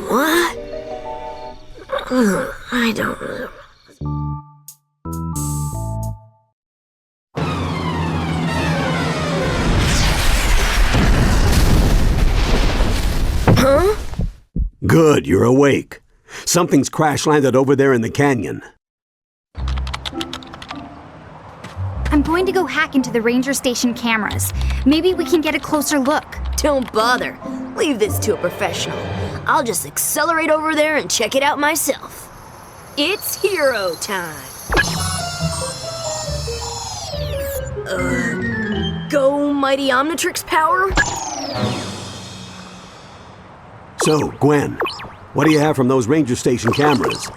What? I don't know. Huh? Good, you're awake. Something's crash-landed over there in the canyon. I'm going to go hack into the ranger station cameras. Maybe we can get a closer look. Don't bother. Leave this to a professional. I'll just accelerate over there and check it out myself. It's hero time. Go mighty Omnitrix power? So, Gwen, what do you have from those ranger station cameras?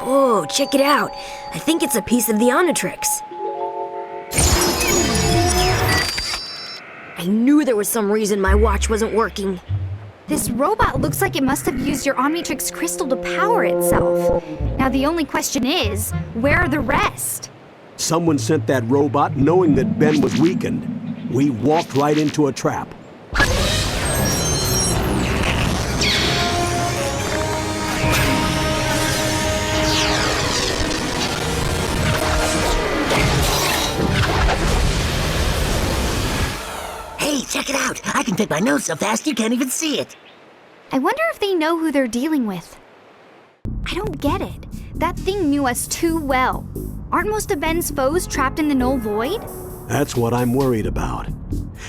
Whoa, check it out. I think it's a piece of the Omnitrix. I knew there was some reason my watch wasn't working. This robot looks like it must have used your Omnitrix crystal to power itself. Now the only question is, where are the rest? Someone sent that robot knowing that Ben was weakened. We walked right into a trap. Hey, check it out! I can take my nose so fast you can't even see it. I wonder if they know who they're dealing with. I don't get it. That thing knew us too well. Aren't most of Ben's foes trapped in the null void? That's what I'm worried about.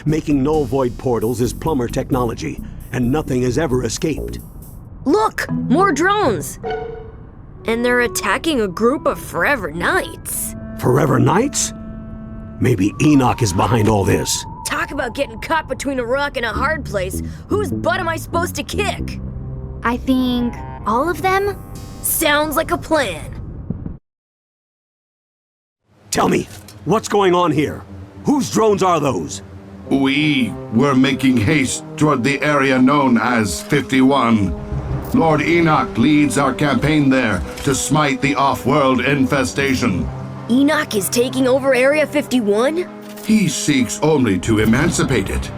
Making null void portals is plumber technology, and nothing has ever escaped. Look! More drones! And they're attacking a group of Forever Knights. Forever Knights? Maybe Enoch is behind all this. Talk about getting caught between a rock and a hard place. Whose butt am I supposed to kick? I think all of them? Sounds like a plan. Tell me, what's going on here? Whose drones are those? We were making haste toward the area known as 51. Lord Enoch leads our campaign there to smite the off-world infestation. Enoch is taking over Area 51? He seeks only to emancipate it.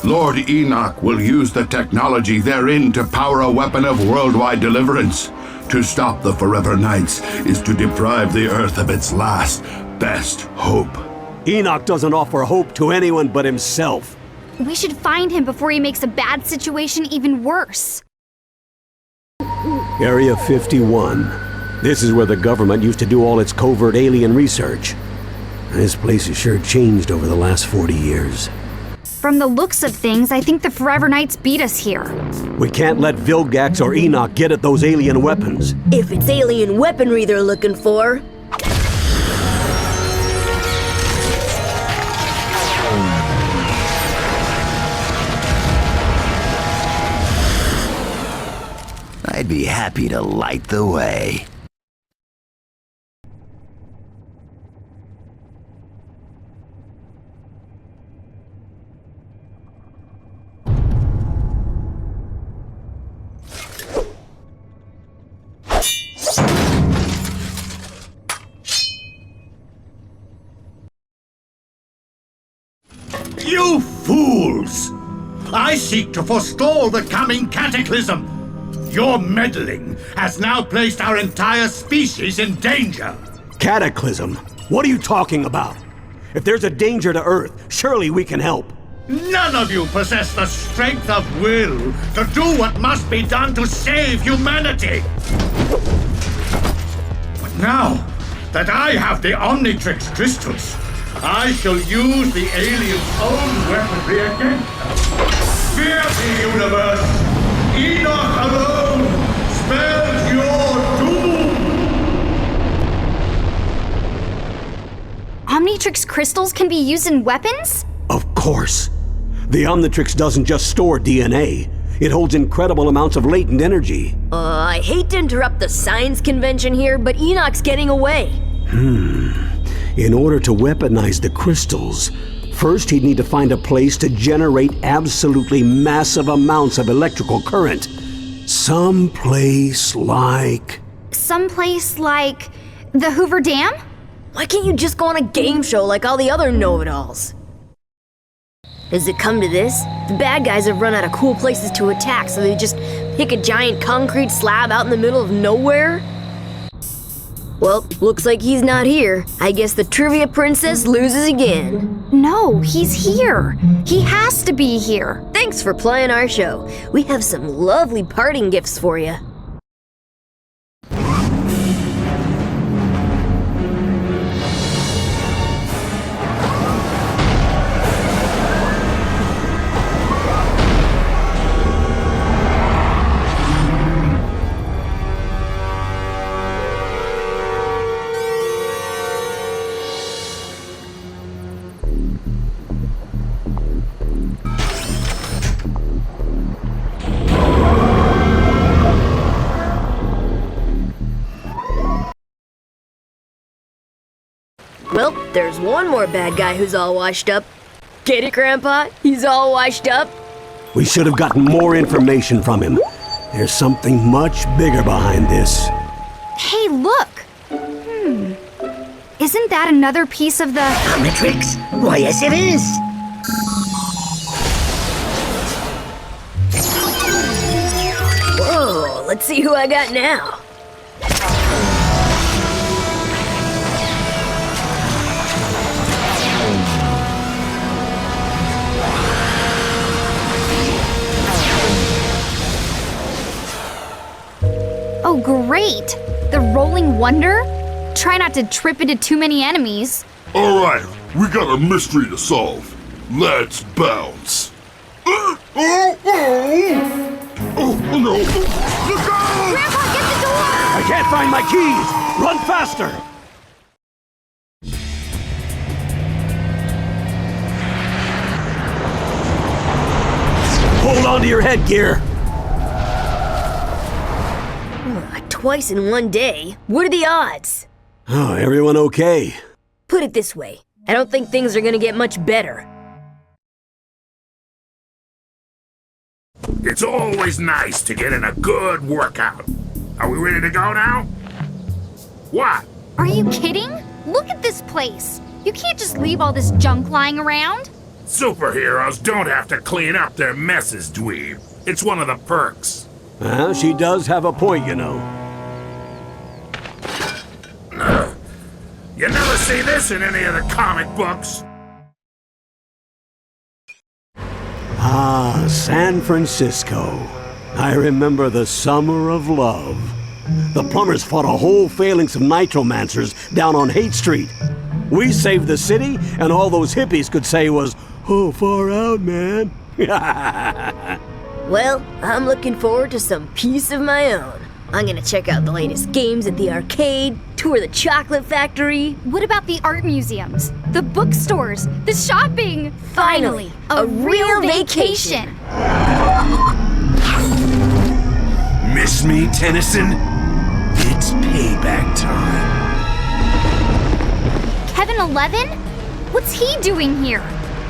Lord Enoch will use the technology therein to power a weapon of worldwide deliverance. To stop the Forever Knights is to deprive the Earth of its last, best hope. Enoch doesn't offer hope to anyone but himself. We should find him before he makes a bad situation even worse. Area 51. This is where the government used to do all its covert alien research. This place has sure changed over the last 40 years. From the looks of things, I think the Forever Knights beat us here. We can't let Vilgax or Enoch get at those alien weapons. If it's alien weaponry they're looking for. I'd be happy to light the way. You fools! I seek to forestall the coming cataclysm. Your meddling has now placed our entire species in danger. Cataclysm? What are you talking about? If there's a danger to Earth, surely we can help. None of you possess the strength of will to do what must be done to save humanity. But now that I have the Omnitrix crystals, I shall use the aliens' own weaponry against them. Fear the universe! Enoch alone spells your doom! Omnitrix crystals can be used in weapons? Of course. The Omnitrix doesn't just store DNA. It holds incredible amounts of latent energy. I hate to interrupt the science convention here, but Enoch's getting away. In order to weaponize the crystals, first he'd need to find a place to generate absolutely massive amounts of electrical current. Someplace like the Hoover Dam? Why can't you just go on a game show like all the other know-it-alls? Does it come to this? The bad guys have run out of cool places to attack, so they just pick a giant concrete slab out in the middle of nowhere? Well, looks like he's not here. I guess the trivia princess loses again. No, he's here. He has to be here. Thanks for playing our show. We have some lovely parting gifts for you. Well, there's one more bad guy who's all washed up. Get it, Grandpa? He's all washed up? We should have gotten more information from him. There's something much bigger behind this. Hey, look! Isn't that another piece of the... Omnitrix? Why, yes it is! Whoa, let's see who I got now. Oh, great! The Rolling Wonder? Try not to trip into too many enemies. All right, we got a mystery to solve. Let's bounce. Oh no! Look out! Grandpa, get the door! I can't find my keys! Run faster! Hold on to your headgear! Twice in one day? What are the odds? Oh, everyone okay? Put it this way, I don't think things are gonna get much better. It's always nice to get in a good workout. Are we ready to go now? What? Are you kidding? Look at this place. You can't just leave all this junk lying around. Superheroes don't have to clean up their messes, dweeb. It's one of the perks. Well, she does have a point, you know. You never see this in any of the comic books. Ah, San Francisco. I remember the summer of love. The plumbers fought a whole phalanx of nitromancers down on Haight Street. We saved the city, and all those hippies could say was, "Oh, far out, man." Well, I'm looking forward to some peace of my own. I'm gonna check out the latest games at the arcade, tour the chocolate factory. What about the art museums, the bookstores, the shopping? Finally, a real vacation. Miss me, Tennyson? It's payback time. Kevin 11? What's he doing here?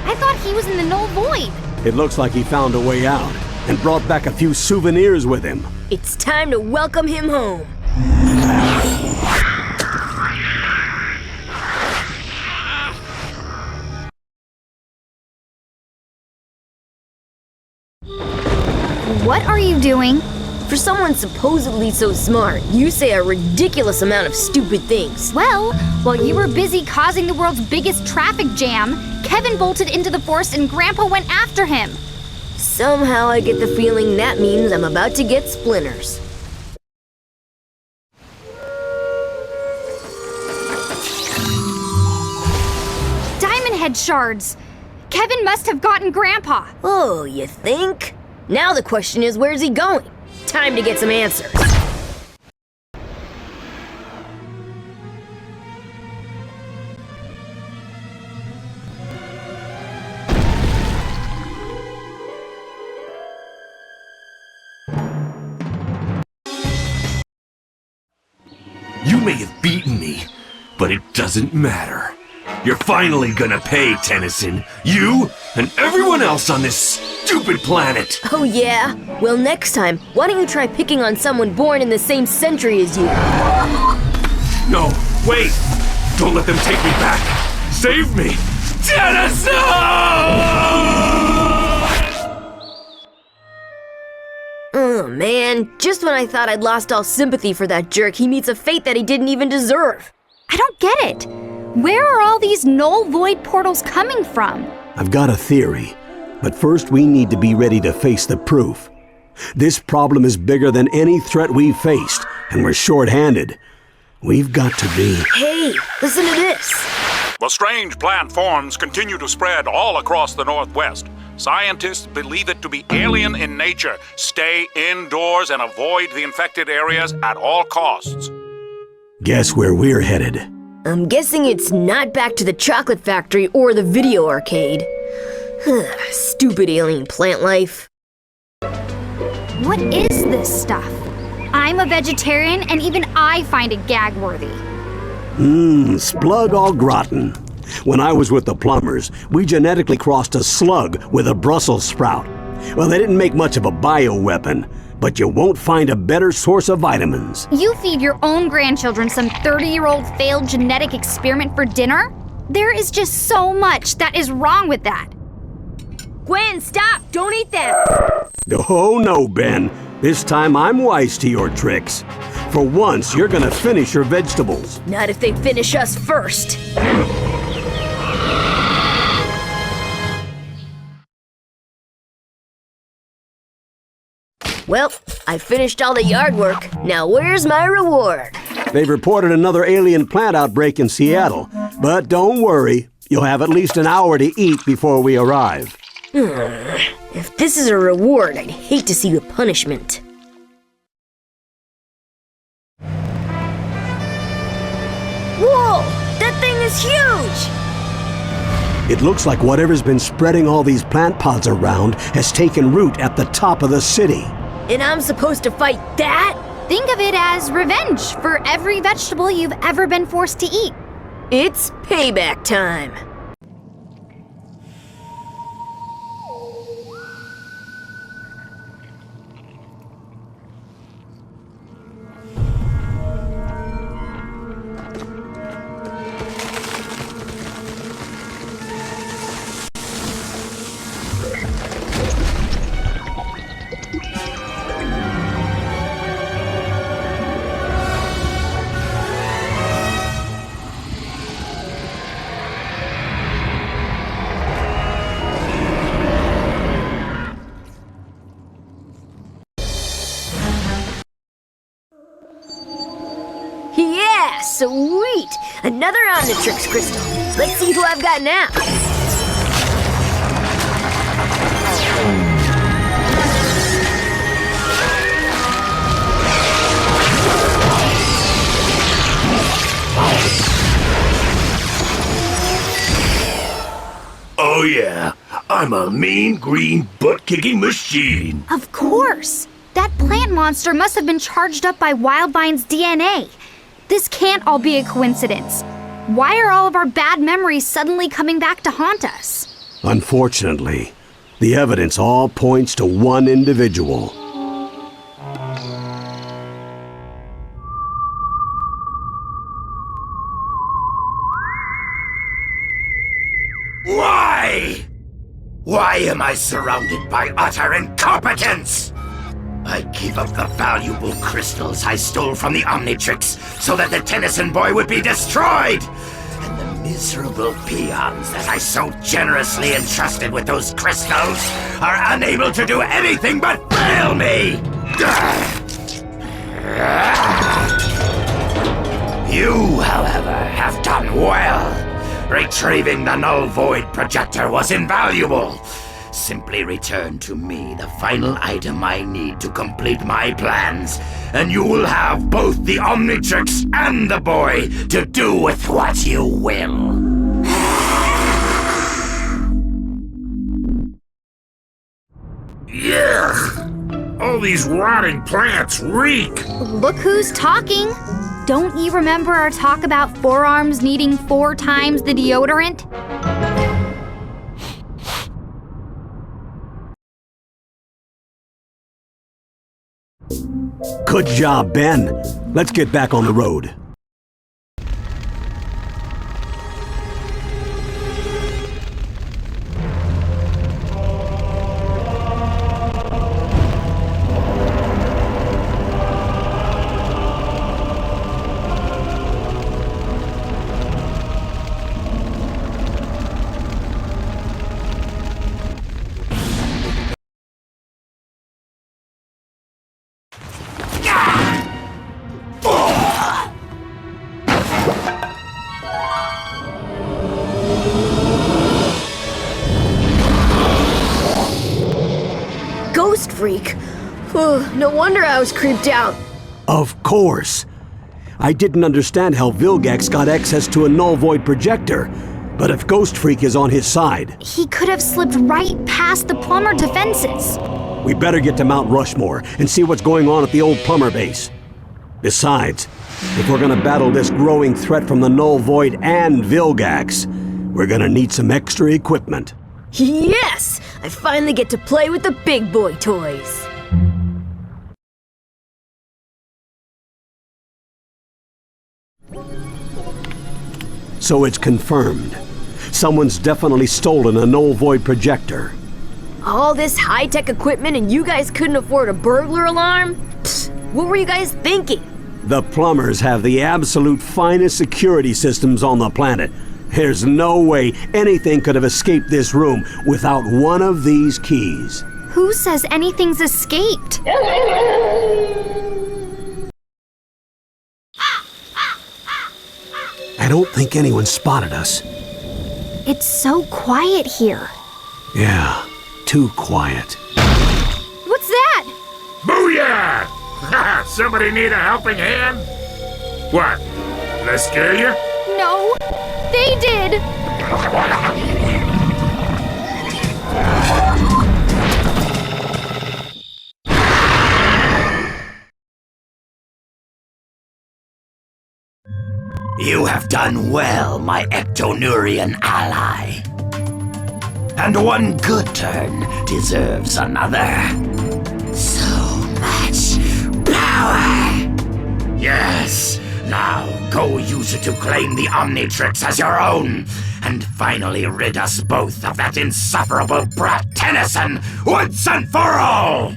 I thought he was in the null void. It looks like he found a way out and brought back a few souvenirs with him. It's time to welcome him home. What are you doing? For someone supposedly so smart, you say a ridiculous amount of stupid things. Well, while you were busy causing the world's biggest traffic jam, Kevin bolted into the forest and Grandpa went after him. Somehow I get the feeling that means I'm about to get splinters. Diamond head shards. Kevin must have gotten Grandpa. Oh, you think? Now the question is, where's he going? Time to get some answers. You may have beaten me, but it doesn't matter. You're finally gonna pay, Tennyson. You and everyone else on this stupid planet. Oh yeah? Well, next time, why don't you try picking on someone born in the same century as you? No, wait! Don't let them take me back! Save me! Tennyson! Oh man, just when I thought I'd lost all sympathy for that jerk, he meets a fate that he didn't even deserve. I don't get it. Where are all these null void portals coming from? I've got a theory, but first we need to be ready to face the proof. This problem is bigger than any threat we've faced, and we're short-handed. We've got to be... Hey, listen to this. The strange plant forms continue to spread all across the Northwest. Scientists believe it to be alien in nature. Stay indoors and avoid the infected areas at all costs. Guess where we're headed? I'm guessing it's not back to the chocolate factory or the video arcade. Stupid alien plant life. What is this stuff? I'm a vegetarian and even I find it gag-worthy. Splug au gratin. When I was with the plumbers, we genetically crossed a slug with a Brussels sprout. Well, they didn't make much of a bioweapon, but you won't find a better source of vitamins. You feed your own grandchildren some 30-year-old failed genetic experiment for dinner? There is just so much that is wrong with that. Gwen, stop! Don't eat that! Oh no, Ben. This time I'm wise to your tricks. For once, you're gonna finish your vegetables. Not if they finish us first. Well, I finished all the yard work. Now where's my reward? They've reported another alien plant outbreak in Seattle. But don't worry, you'll have at least an hour to eat before we arrive. If this is a reward, I'd hate to see the punishment. Whoa! That thing is huge! It looks like whatever's been spreading all these plant pods around has taken root at the top of the city. And I'm supposed to fight that? Think of it as revenge for every vegetable you've ever been forced to eat. It's payback time. Yeah, sweet! Another Omnitrix crystal. Let's see who I've got now. Oh yeah, I'm a mean green butt-kicking machine. Of course! That plant monster must have been charged up by Wildvine's DNA. This can't all be a coincidence. Why are all of our bad memories suddenly coming back to haunt us? Unfortunately, the evidence all points to one individual. Why? Why am I surrounded by utter incompetence? I gave up the valuable crystals I stole from the Omnitrix so that the Tennyson boy would be destroyed! And the miserable peons that I so generously entrusted with those crystals are unable to do anything but fail me! You, however, have done well. Retrieving the null void projector was invaluable. Simply return to me the final item I need to complete my plans, and you will have both the Omnitrix and the boy to do with what you will. Yuck! All these rotting plants reek! Look who's talking. Don't you remember our talk about forearms needing 4 times the deodorant? Good job, Ben. Let's get back on the road. Ghost freak. No wonder I was creeped out. Of course. I didn't understand how Vilgax got access to a null void projector, but if Ghost Freak is on his side... He could have slipped right past the plumber defenses. We better get to Mount Rushmore and see what's going on at the old plumber base. Besides, if we're gonna battle this growing threat from the null void and Vilgax, we're gonna need some extra equipment. Yes! I finally get to play with the big boy toys. So it's confirmed. Someone's definitely stolen a null void projector. All this high-tech equipment and you guys couldn't afford a burglar alarm? Psst, what were you guys thinking? The plumbers have the absolute finest security systems on the planet. There's no way anything could have escaped this room without one of these keys. Who says anything's escaped? I don't think anyone spotted us. It's so quiet here. Yeah, too quiet. What's that? Booyah! Somebody need a helping hand? What? Did I scare you? No, they did. You have done well, my Ectonurian ally. And one good turn deserves another. So much power! Yes, now go use it to claim the Omnitrix as your own, and finally rid us both of that insufferable brat Tennyson once and for all!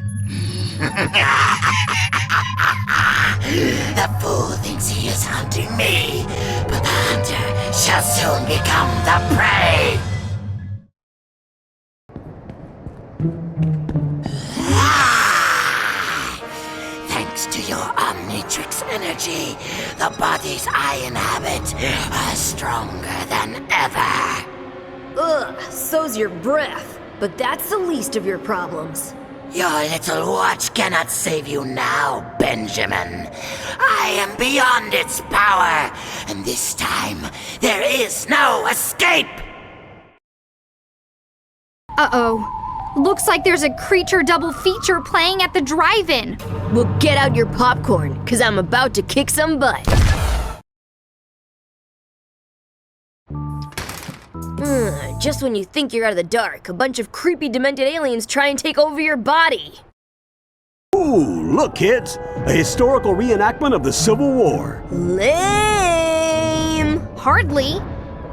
The fool thinks he is hunting me, but the hunter shall soon become the prey! Thanks to your Omnitrix energy, the bodies I inhabit are stronger than ever. Ugh, so's your breath. But that's the least of your problems. Your little watch cannot save you now, Benjamin. I am beyond its power, and this time there is no escape! Uh-oh. Looks like there's a creature double feature playing at the drive-in. Well, get out your popcorn, 'cause I'm about to kick some butt. Just when you think you're out of the dark, a bunch of creepy demented aliens try and take over your body. Ooh, look kids! A historical reenactment of the Civil War. Lame! Hardly.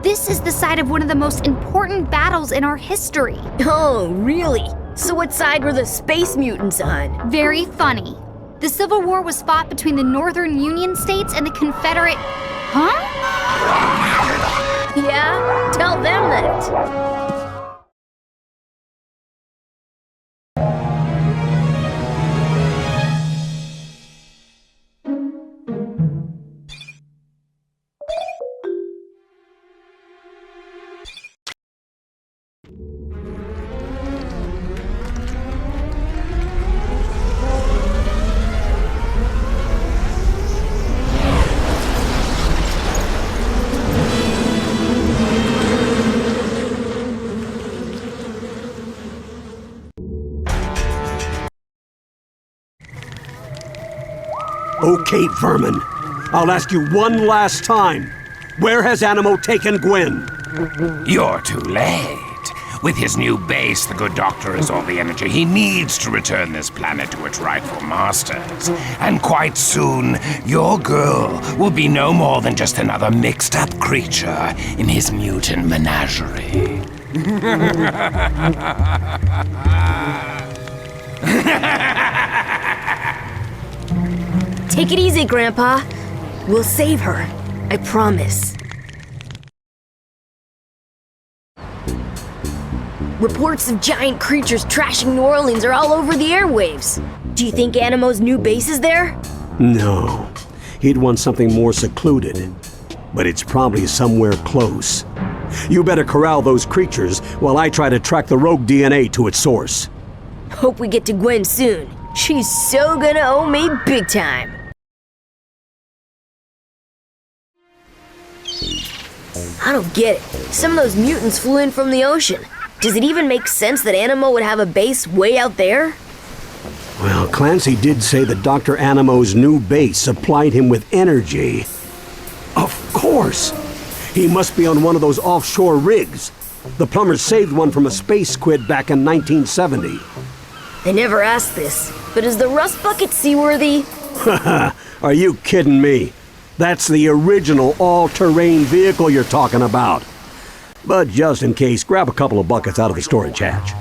This is the site of one of the most important battles in our history. Oh, really? So what side were the space mutants on? Very funny. The Civil War was fought between the Northern Union states and the Confederate... Huh? Yeah? Tell them that. Okay, Vermin. I'll ask you one last time. Where has Animo taken Gwen? You're too late. With his new base, the good doctor has all the energy he needs to return this planet to its rightful masters. And quite soon, your girl will be no more than just another mixed-up creature in his mutant menagerie. Take it easy, Grandpa. We'll save her. I promise. Reports of giant creatures trashing New Orleans are all over the airwaves. Do you think Animo's new base is there? No. He'd want something more secluded. But it's probably somewhere close. You better corral those creatures while I try to track the rogue DNA to its source. Hope we get to Gwen soon. She's so gonna owe me big time. I don't get it. Some of those mutants flew in from the ocean. Does it even make sense that Animo would have a base way out there? Well, Clancy did say that Dr. Animo's new base supplied him with energy. Of course! He must be on one of those offshore rigs. The plumbers saved one from a space squid back in 1970. I never asked this, but is the rust bucket seaworthy? Haha, are you kidding me? That's the original all-terrain vehicle you're talking about. But just in case, grab a couple of buckets out of the storage hatch.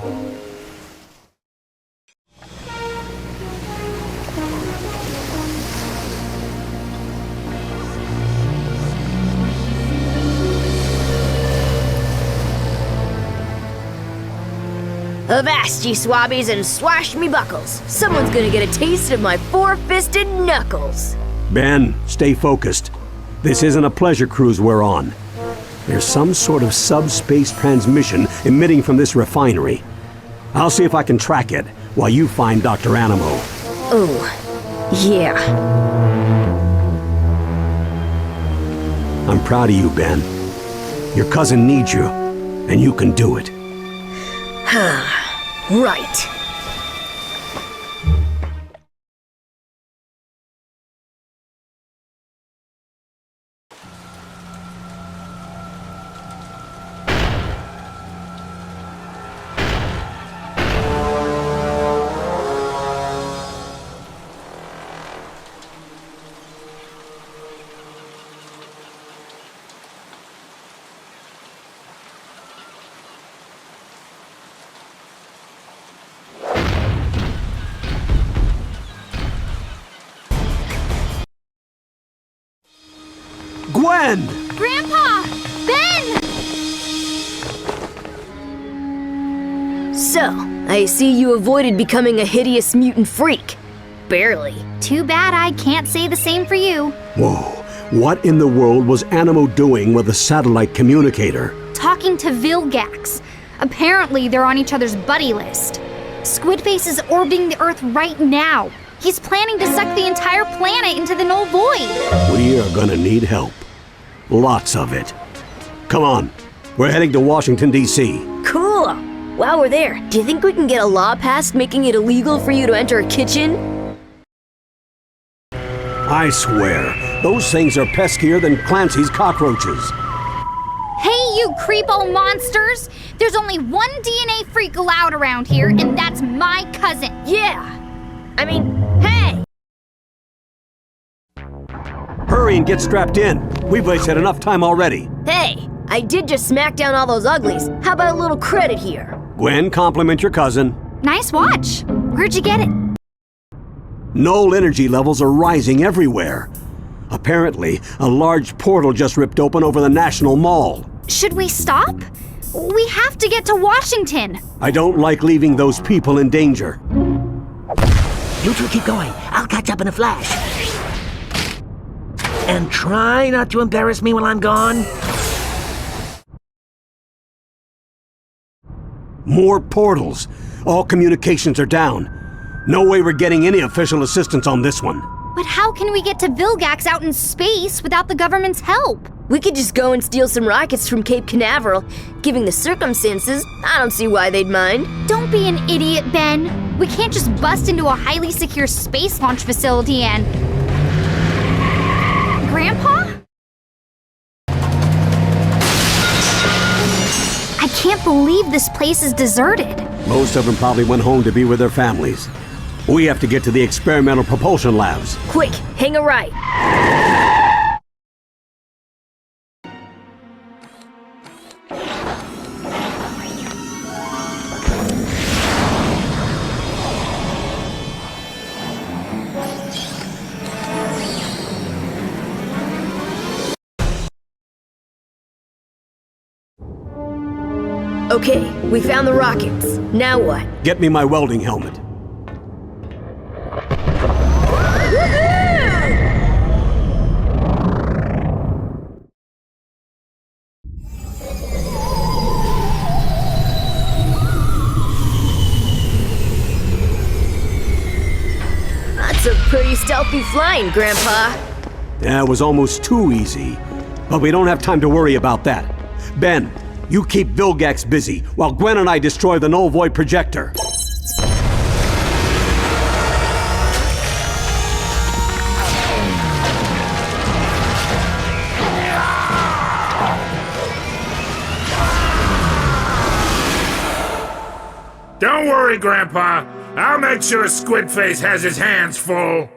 Avast ye swabbies and swash me buckles. Someone's gonna get a taste of my four-fisted knuckles. Ben, stay focused. This isn't a pleasure cruise we're on. There's some sort of subspace transmission emitting from this refinery. I'll see if I can track it while you find Dr. Animo. Oh, yeah. I'm proud of you, Ben. Your cousin needs you, and you can do it. Right. Gwen! Grandpa! Ben! So, I see you avoided becoming a hideous mutant freak. Barely. Too bad I can't say the same for you. Whoa, what in the world was Animo doing with a satellite communicator? Talking to Vilgax. Apparently they're on each other's buddy list. Squidface is orbiting the Earth right now. He's planning to suck the entire planet into the null void. We are gonna need help. Lots of it. Come on, we're heading to Washington, D.C. Cool. While we're there, do you think we can get a law passed making it illegal for you to enter a kitchen? I swear, those things are peskier than Clancy's cockroaches. Hey, you creepo monsters! There's only one DNA freak allowed around here, and that's my cousin. Yeah. I mean, hey! Hurry and get strapped in. We've wasted enough time already. Hey, I did just smack down all those uglies. How about a little credit here? Gwen, compliment your cousin. Nice watch. Where'd you get it? Null energy levels are rising everywhere. Apparently, a large portal just ripped open over the National Mall. Should we stop? We have to get to Washington. I don't like leaving those people in danger. You two keep going. I'll catch up in a flash. And try not to embarrass me while I'm gone. More portals. All communications are down. No way we're getting any official assistance on this one. But how can we get to Vilgax out in space without the government's help? We could just go and steal some rockets from Cape Canaveral. Given the circumstances, I don't see why they'd mind. Don't be an idiot, Ben. We can't just bust into a highly secure space launch facility and... Grandpa? I can't believe this place is deserted. Most of them probably went home to be with their families. We have to get to the experimental propulsion labs. Quick, hang a right. Okay, we found the rockets. Now what? Get me my welding helmet. That's a pretty stealthy flying, Grandpa. Yeah, it was almost too easy. But we don't have time to worry about that. Ben, you keep Vilgax busy while Gwen and I destroy the null void projector. Don't worry, Grandpa. I'll make sure Squidface has his hands full.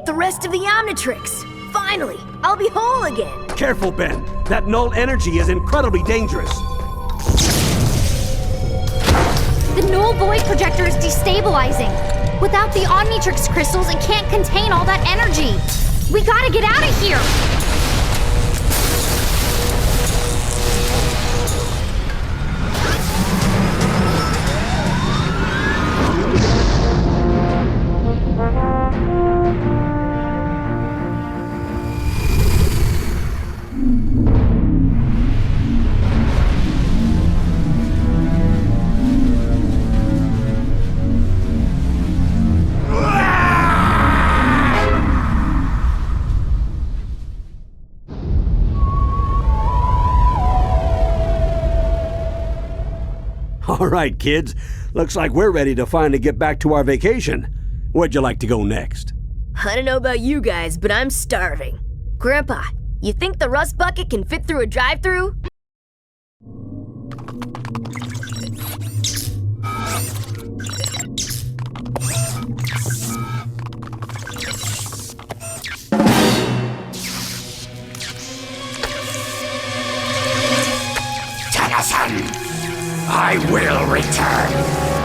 The rest of the Omnitrix. Finally, I'll be whole again. Careful, Ben. That null energy is incredibly dangerous. The null void projector is destabilizing. Without the Omnitrix crystals, it can't contain all that energy. We gotta get out of here! All right, kids. Looks like we're ready to finally get back to our vacation. Where'd you like to go next? I don't know about you guys, but I'm starving. Grandpa, you think the rust bucket can fit through a drive-thru? Tennyson, I will return.